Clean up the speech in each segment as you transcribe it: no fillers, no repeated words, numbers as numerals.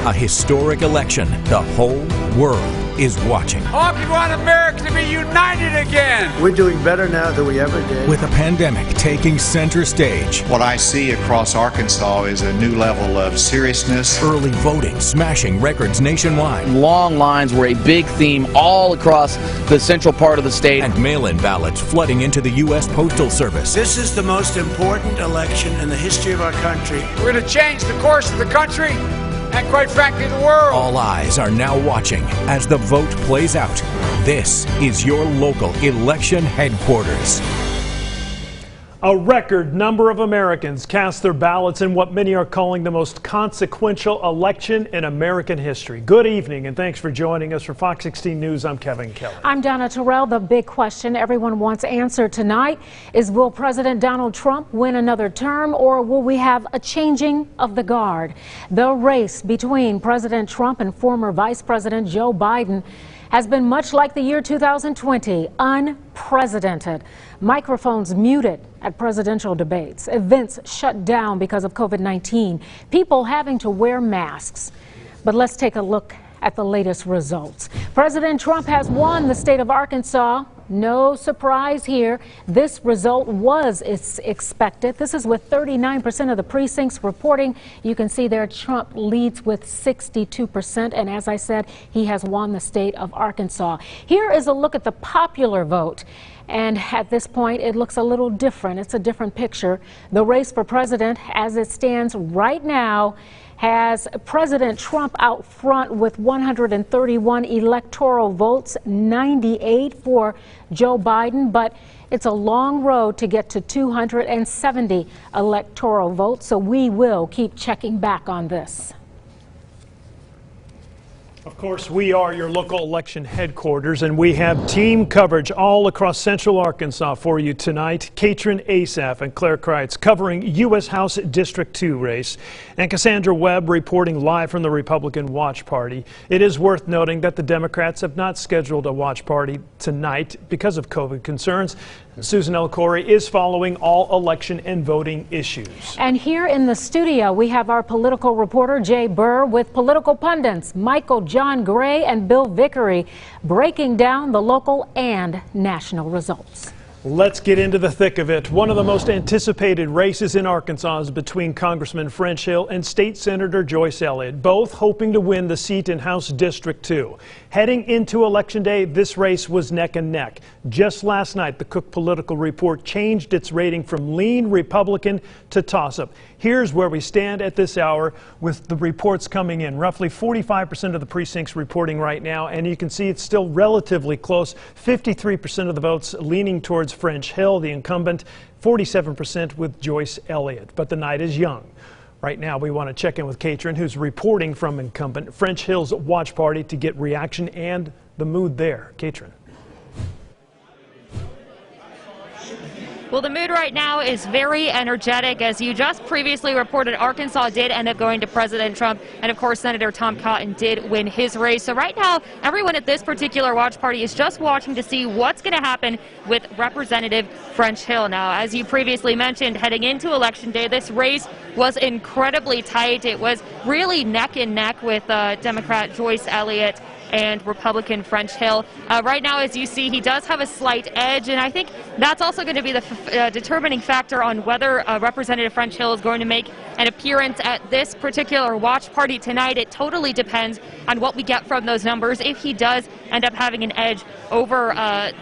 A historic election the whole world is watching. All we want America to be united again. We're doing better now than we ever did. With a pandemic taking center stage. What I see across Arkansas is a new level of seriousness. Early voting smashing records nationwide. Long lines were a big theme all across the central part of the state. And mail-in ballots flooding into the U.S. Postal Service. This is the most important election in the history of our country. We're going to change the course of the country and, quite frankly, the world. All eyes are now watching as the vote plays out. This is your local election headquarters. A record number of Americans cast their ballots in what many are calling the most consequential election in American history. Good evening, and thanks for joining us. For Fox 16 News, I'm Kevin Kelly. I'm Donna Terrell. The big question everyone wants answered tonight is, will President Donald Trump win another term, or will we have a changing of the guard? The race between President Trump and former Vice President Joe Biden has been much like the year 2020, unprecedented. Microphones muted at presidential debates, events shut down because of COVID-19, people having to wear masks. But let's take a look at the latest results. President Trump has won the state of Arkansas. No surprise here. This result was expected. This is with 39% of the precincts reporting. You can see there Trump leads with 62%. And as I said, he has won the state of Arkansas. Here is a look at the popular vote. And at this point, it looks a little different. It's a different picture. The race for president, as it stands right now, has President Trump out front with 131 electoral votes, 98 for Joe Biden, but it's a long road to get to 270 electoral votes, so we will keep checking back on this. Of course, we are your local election headquarters, and we have team coverage all across central Arkansas for you tonight. Katrin Asaf and Claire Kreitz covering U.S. House District 2 race, and Cassandra Webb reporting live from the Republican Watch Party. It is worth noting that the Democrats have not scheduled a watch party tonight because of COVID concerns. Susan L. Corey is following all election and voting issues. And here in the studio, we have our political reporter, Jay Burr, with political pundits Michael John Gray and Bill Vickery, breaking down the local and national results. Let's get into the thick of it. One of the most anticipated races in Arkansas is between Congressman French Hill and State Senator Joyce Elliott, both hoping to win the seat in House District 2. Heading into Election Day, this race was neck and neck. Just last night, the Cook Political Report changed its rating from lean Republican to toss-up. Here's where we stand at this hour with the reports coming in. Roughly 45% of the precincts reporting right now, and you can see it's still relatively close. 53% of the votes leaning towards French Hill, the incumbent, 47% with Joyce Elliott. But the night is young. Right now, we want to check in with Katrin, who's reporting from incumbent French Hill's watch party to get reaction and the mood there. Katrin. Well, the mood right now is very energetic. As you just previously reported, Arkansas did end up going to President Trump, and of course Senator Tom Cotton did win his race. So right now, everyone at this particular watch party is just watching to see what's going to happen with Representative French Hill. Now, as you previously mentioned, heading into Election Day, this race was incredibly tight. It was really neck and neck with Democrat Joyce Elliott and Republican French Hill. Right now, as you see, he does have a slight edge, and I think that's also going to be the determining factor on whether Representative French Hill is going to make an appearance at this particular watch party tonight. It totally depends on what we get from those numbers. If he does end up having an edge over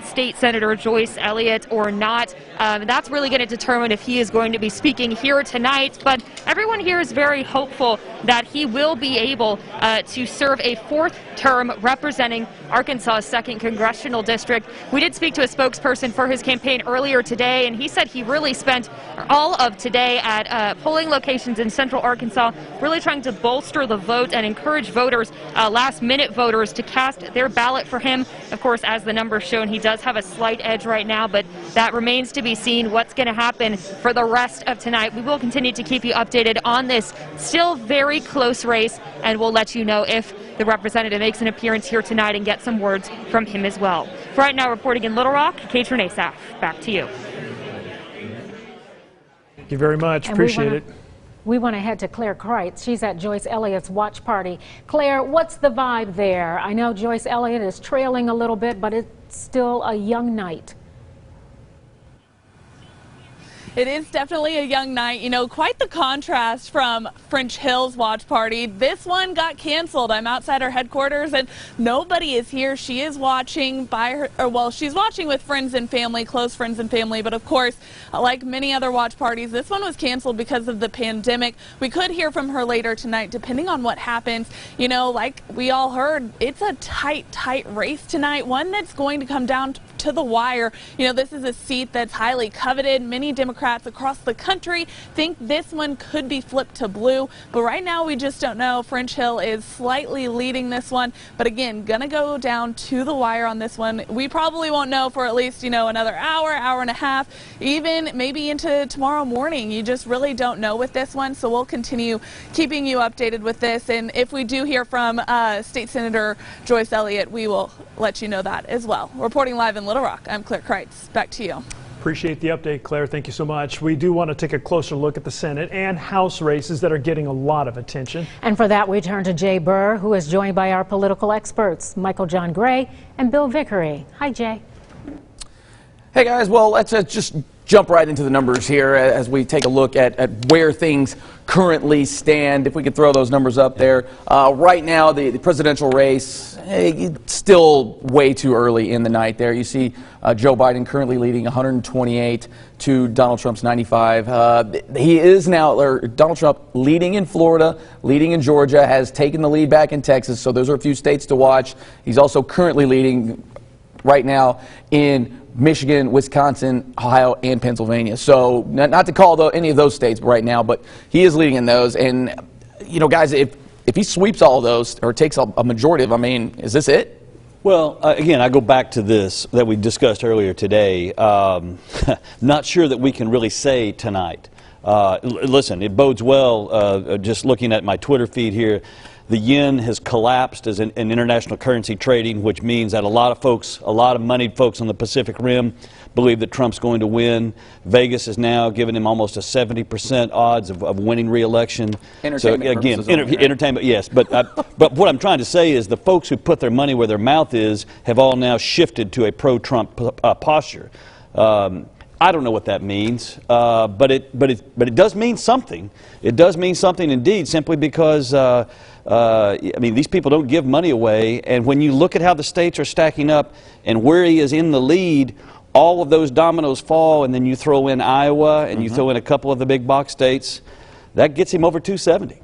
State Senator Joyce Elliott or not, that's really going to determine if he is going to be speaking here tonight. But everyone here is very hopeful that he will be able to serve a fourth term representing Arkansas's 2nd Congressional District. We did speak to a spokesperson for his campaign earlier today, and he said he really spent all of today at polling locations in central Arkansas, really trying to bolster the vote and encourage voters, last-minute voters, to cast their ballot for him. Of course, as the numbers shown, he does have a slight edge right now, but that remains to be seen what's going to happen for the rest of tonight. We will continue to keep you updated on this still very close race, and we'll let you know if the representative makes an appearance here tonight and get some words from him as well. For right now, reporting in Little Rock, Katrin Asaf, back to you. Thank you very much. Appreciate it. We want to head to Claire Kreitz. She's at Joyce Elliott's watch party. Claire, what's the vibe there? I know Joyce Elliott is trailing a little bit, but it's still a young night. It is definitely a young night. You know, quite the contrast from French Hill's watch party. This one got canceled. I'm outside her headquarters and nobody is here. She is watching by her, or well, she's watching with friends and family, close friends and family. But of course, like many other watch parties, this one was canceled because of the pandemic. We could hear from her later tonight, depending on what happens. You know, like we all heard, it's a tight race tonight, one that's going to come down to the wire. You know, this is a seat that's highly coveted. Many Democrats across the country think this one could be flipped to blue, but right now we just don't know. French Hill is slightly leading this one, but again, gonna go down to the wire on this one. We probably won't know for at least, you know, another hour and a half, even maybe into tomorrow morning. You just really don't know with this one, so we'll continue keeping you updated with this, and if we do hear from State Senator Joyce Elliott, we will let you know that as well. Reporting live in Little Rock, I'm Claire Kreitz. Back to you. Appreciate the update, Claire. Thank you so much. We do want to take a closer look at the Senate and House races that are getting a lot of attention. And for that, we turn to Jay Burr, who is joined by our political experts, Michael John Gray and Bill Vickery. Hi, Jay. Hey, guys. Well, let's just jump right into the numbers here as we take a look at where things currently stand. If we could throw those numbers up there. Right now, the presidential race, it's still way too early in the night there. You see Joe Biden currently leading 128 to Donald Trump's 95. He is now, or Donald Trump leading in Florida, leading in Georgia, has taken the lead back in Texas, so those are a few states to watch. He's also currently leading right now in Michigan, Wisconsin, Ohio, and Pennsylvania. So not to call any of those states right now, but he is leading in those. And, you know, guys, if he sweeps all those or takes a majority of them, I mean, is this it? Well, again, I go back to this that we discussed earlier today. Not sure that we can really say tonight. Listen, it bodes well, just looking at my Twitter feed here. The yen has collapsed as an international currency trading, which means that a lot of folks, a lot of moneyed folks on the Pacific Rim believe that Trump's going to win. Vegas is now giving him almost a 70% odds of winning re-election. Entertainment so again, purposes entertainment, yes. But what I'm trying to say is the folks who put their money where their mouth is have all now shifted to a pro-Trump posture. I don't know what that means, but it does mean something. It does mean something indeed, simply because I mean, these people don't give money away, and when you look at how the states are stacking up and where he is in the lead, all of those dominoes fall, and then you throw in Iowa and you throw in a couple of the big box states, that gets him over 270.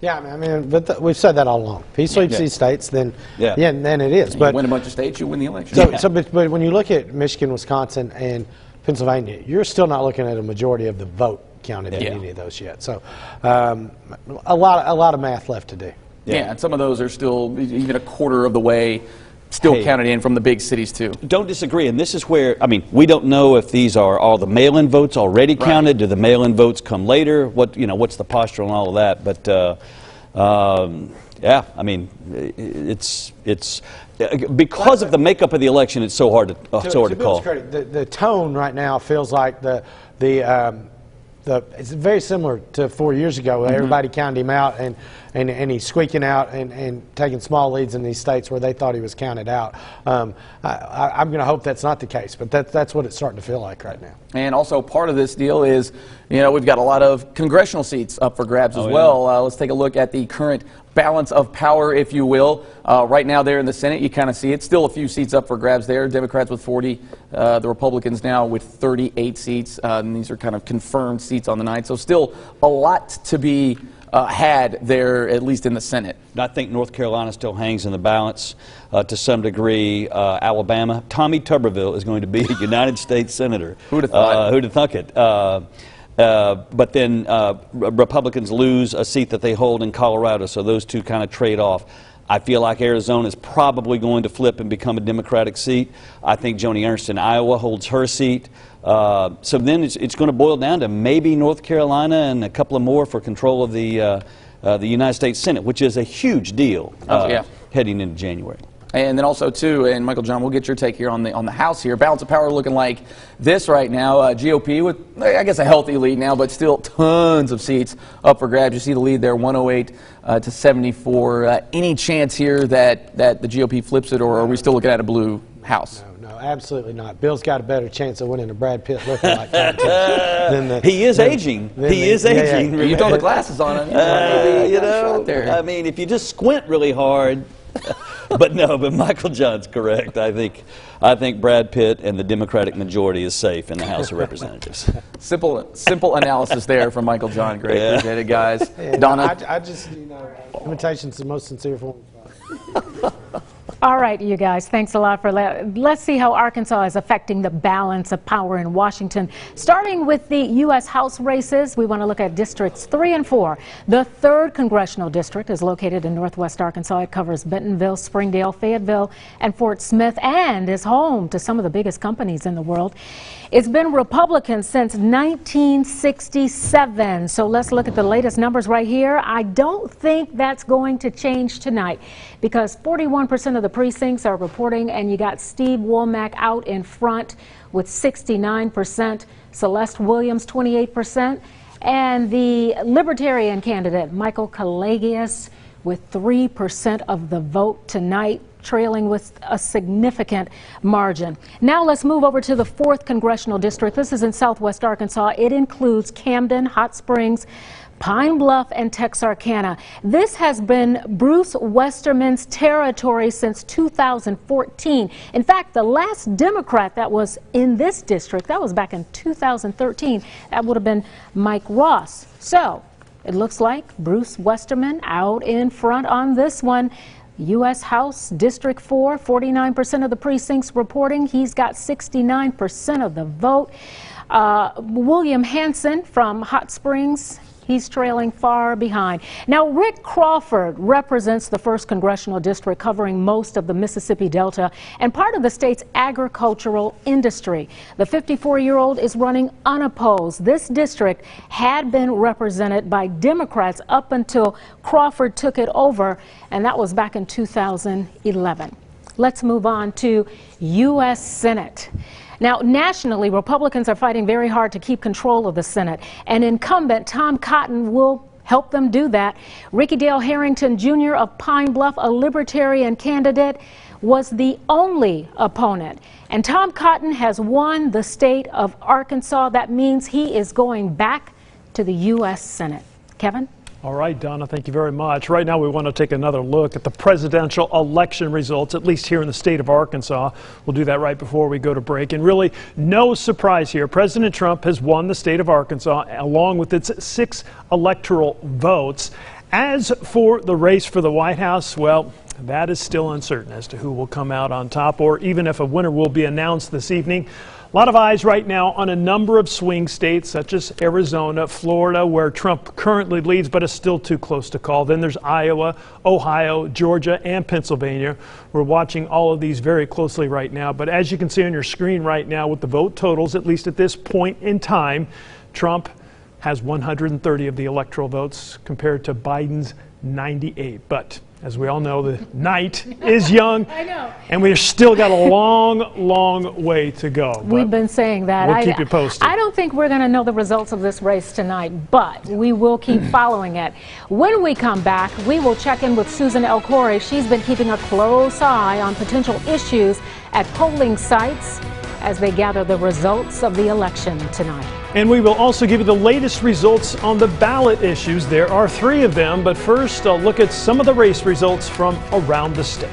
Yeah, I mean, but we've said that all along. If he sweeps these states, then then it is. But you win a bunch of states, you win the election. But when you look at Michigan, Wisconsin, and Pennsylvania, you're still not looking at a majority of the vote counted in any of those yet. So a lot of math left to do. Yeah, and some of those are still even a quarter of the way still counted in from the big cities too. Don't disagree, and this is where, I mean, we don't know if these are all the mail-in votes already counted. Do the mail-in votes come later? What's the posture on all of that? But yeah, I mean, it's because of the makeup of the election, it's so hard to call. The tone right now feels like it's very similar to 4 years ago, where everybody counted him out, and he's squeaking out and taking small leads in these states where they thought he was counted out. I'm going to hope that's not the case, but that's what it's starting to feel like right now. And also part of this deal is, you know, we've got a lot of congressional seats up for grabs as well. Let's take a look at the current balance of power, if you will. Right now there in the Senate, you kind of see it. Still a few seats up for grabs there. Democrats with 40, the Republicans now with 38 seats. And these are kind of confirmed seats on the night. So still a lot to be had there, at least in the Senate. I think North Carolina still hangs in the balance to some degree. Alabama, Tommy Tuberville is going to be a United States Senator. Who'd have thought? Who'd have thunk it? But then Republicans lose a seat that they hold in Colorado, so those two kind of trade off. I feel like Arizona is probably going to flip and become a Democratic seat. I think Joni Ernst in Iowa holds her seat. So then it's going to boil down to maybe North Carolina and a couple of more for control of the United States Senate, which is a huge deal heading into January. And then also, too, and Michael John, we'll get your take here on the House here. Balance of power looking like this right now. GOP with, I guess, a healthy lead now, but still tons of seats up for grabs. You see the lead there, 108 to 74. Any chance here that the GOP flips it, or are we still looking at a blue House? No, absolutely not. Bill's got a better chance of winning a Brad Pitt lookalike contest than the. He is aging. He is aging. You throw the glasses on him. You know, I mean, if you just squint really hard. But Michael John's correct. I think Brad Pitt and the Democratic majority is safe in the House of Representatives. Simple analysis there from Michael John. Great, appreciate it, guys. Donna, I just imitation's the most sincere form. All right, you guys, thanks a lot for that. Let's see how Arkansas is affecting the balance of power in Washington. Starting with the U.S. House races, we want to look at districts 3 and 4. The 3rd congressional district is located in northwest Arkansas. It covers Bentonville, Springdale, Fayetteville, and Fort Smith, and is home to some of the biggest companies in the world. It's been Republican since 1967. So let's look at the latest numbers right here. I don't think that's going to change tonight because 41% of the precincts are reporting, and you got Steve Womack out in front with 69%, Celeste Williams 28%, and the Libertarian candidate Michael Kalagius with 3% of the vote tonight, trailing with a significant margin. Now let's move over to the 4th congressional district. This is in southwest Arkansas. It includes Camden, Hot Springs, Pine Bluff, and Texarkana. This has been Bruce Westerman's territory since 2014. In fact, the last Democrat that was in this district, that was back in 2013, that would have been Mike Ross. So it looks like Bruce Westerman out in front on this one. U.S. House District 4, 49% of the precincts reporting. He's got 69% of the vote. William Hanson from Hot Springs, he's trailing far behind. Now, Rick Crawford represents the 1st congressional district, covering most of the Mississippi Delta and part of the state's agricultural industry. The 54-year-old is running unopposed. This district had been represented by Democrats up until Crawford took it over, and that was back in 2011. Let's move on to U.S. Senate. Now, nationally, Republicans are fighting very hard to keep control of the Senate, and incumbent Tom Cotton will help them do that. Ricky Dale Harrington Jr. of Pine Bluff, a Libertarian candidate, was the only opponent. And Tom Cotton has won the state of Arkansas. That means he is going back to the U.S. Senate. Kevin? All right, Donna, thank you very much. Right now we want to take another look at the presidential election results, at least here in the state of Arkansas. We'll do that right before we go to break. And really, no surprise here. President Trump has won the state of Arkansas along with its 6 electoral votes. As for the race for the White House, well, that is still uncertain as to who will come out on top, or even if a winner will be announced this evening. A lot of eyes right now on a number of swing states such as Arizona, Florida, where Trump currently leads but is still too close to call. Then there's Iowa, Ohio, Georgia, and Pennsylvania. We're watching all of these very closely right now. But as you can see on your screen right now with the vote totals, at least at this point in time, Trump has 130 of the electoral votes compared to Biden's 98. But as we all know, the night is young. I know. And we've still got a long way to go. We've been saying that. We'll keep you posted. I don't think we're going to know the results of this race tonight, but we will keep following it. When we come back, we will check in with Susan El Khoury. She's been keeping a close eye on potential issues at polling sites as they gather the results of the election tonight. And we will also give you the latest results on the ballot issues. There are 3 of them, but first, I'll look at some of the race results from around the state.